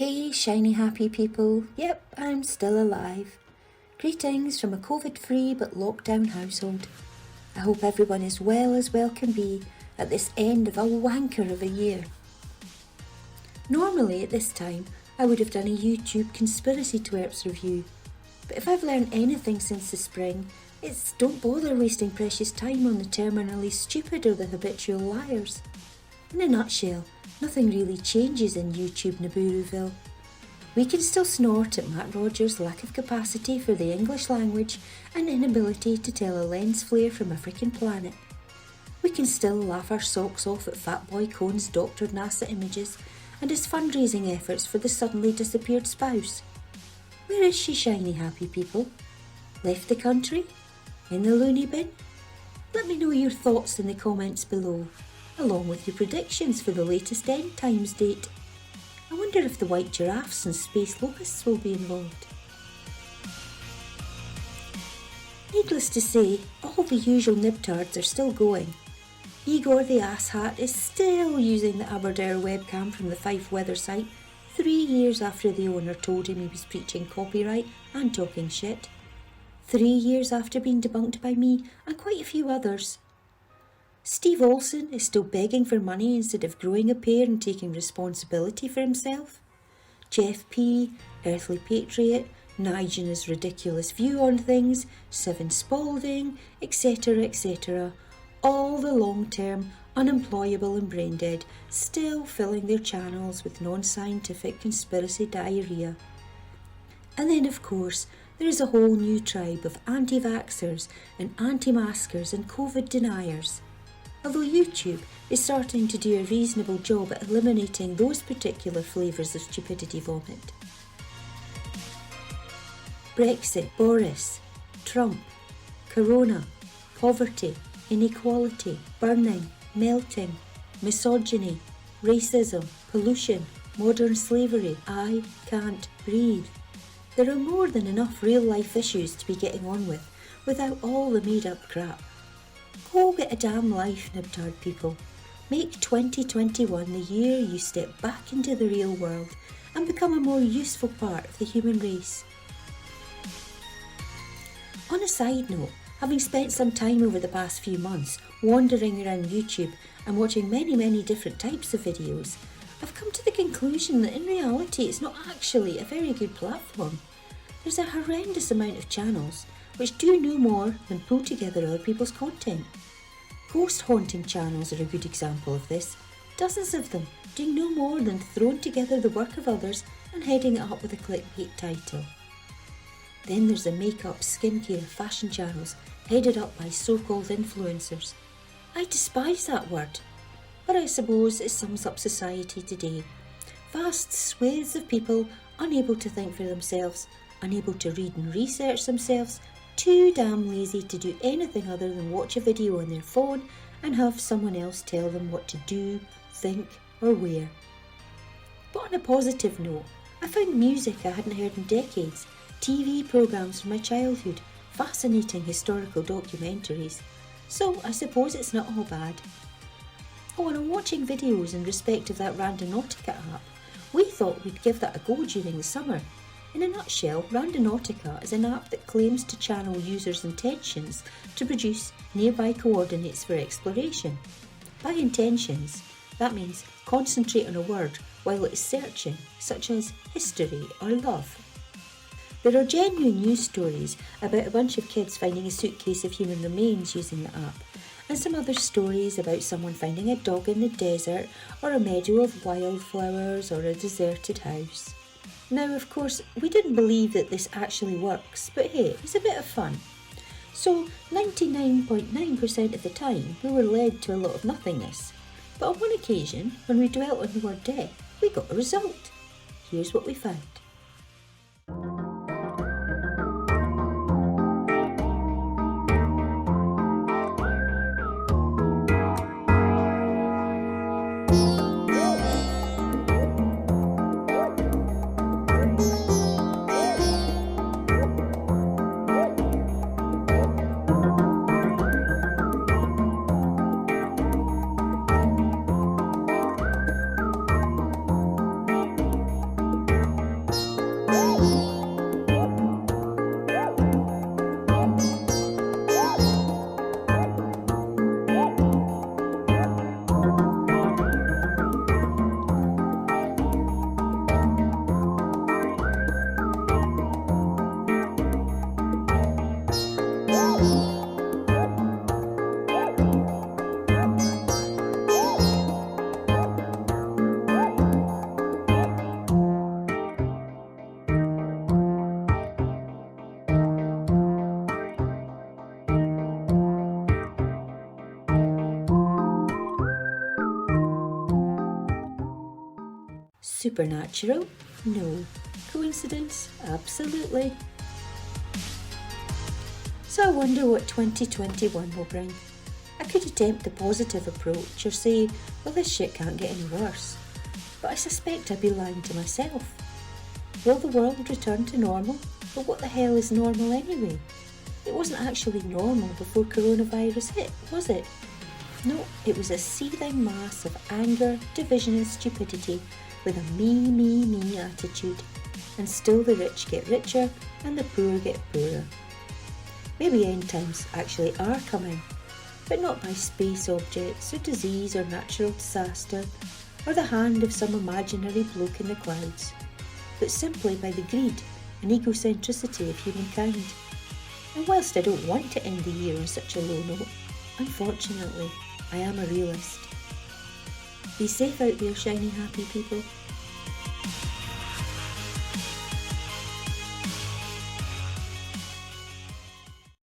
Hey shiny happy people, yep, I'm still alive. Greetings from a COVID-free but lockdown household. I hope everyone is well as well can be at this end of a wanker of a year. Normally at this time I would have done a YouTube conspiracy twerps review, but if I've learned anything since the spring, it's don't bother wasting precious time on the terminally stupid or the habitual liars. In a nutshell, nothing really changes in YouTube Nibiruville. We can still snort at Matt Rogers' lack of capacity for the English language and inability to tell a lens flare from a freaking planet. We can still laugh our socks off at Fatboy Cohn's doctored NASA images and his fundraising efforts for the suddenly disappeared spouse. Where is she, shiny happy people? Left the country? In the loony bin? Let me know your thoughts in the comments below, along with your predictions for the latest end times date. I wonder if the white giraffes and space locusts will be involved. Needless to say, all the usual nibtards are still going. Igor the asshat is still using the Aberdare webcam from the Fife weather site 3 years after the owner told him he was preaching copyright and talking shit. 3 years after being debunked by me and quite a few others. Steve Olsen is still begging for money instead of growing a pair and taking responsibility for himself. Jeff P, Earthly Patriot, Nigel's ridiculous view on things, Seven Spalding, etc, etc. All the long-term, unemployable and brain-dead still filling their channels with non-scientific conspiracy diarrhea. And then of course there is a whole new tribe of anti-vaxxers and anti-maskers and COVID deniers. Although YouTube is starting to do a reasonable job at eliminating those particular flavours of stupidity vomit. Brexit, Boris, Trump, Corona, poverty, inequality, burning, melting, misogyny, racism, pollution, modern slavery, I can't breathe. There are more than enough real-life issues to be getting on with without all the made-up crap. Go get a damn life, nibtard people. Make 2021 the year you step back into the real world and become a more useful part of the human race. On a side note, having spent some time over the past few months wandering around YouTube and watching many different types of videos, I've come to the conclusion that in reality it's not actually a very good platform. There's a horrendous amount of channels which do no more than pull together other people's content. Ghost haunting channels are a good example of this, dozens of them doing no more than throwing together the work of others and heading it up with a clickbait title. Then there's the makeup, skincare, fashion channels headed up by so-called influencers. I despise that word, but I suppose it sums up society today. Vast swathes of people unable to think for themselves, unable to read and research themselves, too damn lazy to do anything other than watch a video on their phone and have someone else tell them what to do, think or wear. But on a positive note, I found music I hadn't heard in decades, TV programmes from my childhood, fascinating historical documentaries, so I suppose it's not all bad. Oh, and I'm watching videos in respect of that Randonautica app. We thought we'd give that a go during the summer. In a nutshell, Randonautica is an app that claims to channel users' intentions to produce nearby coordinates for exploration. By intentions, that means concentrate on a word while it's searching, such as history or love. There are genuine news stories about a bunch of kids finding a suitcase of human remains using the app, and some other stories about someone finding a dog in the desert or a meadow of wildflowers or a deserted house. Now, of course, we didn't believe that this actually works, but hey, it's a bit of fun. So, 99.9% of the time, we were led to a lot of nothingness. But on one occasion, when we dwelt on the word death, we got a result. Here's what we found. Supernatural? No. Coincidence? Absolutely. So I wonder what 2021 will bring. I could attempt the positive approach or say, well, this shit can't get any worse. But I suspect I'd be lying to myself. Will the world return to normal? But what the hell is normal anyway? It wasn't actually normal before coronavirus hit, was it? No, it was a seething mass of anger, division and stupidity with a me attitude. And still the rich get richer and the poor get poorer. Maybe end times actually are coming, but not by space objects or disease or natural disaster or the hand of some imaginary bloke in the clouds, but simply by the greed and egocentricity of humankind. And whilst I don't want to end the year on such a low note, unfortunately, I am a realist. Be safe out there, shiny happy people.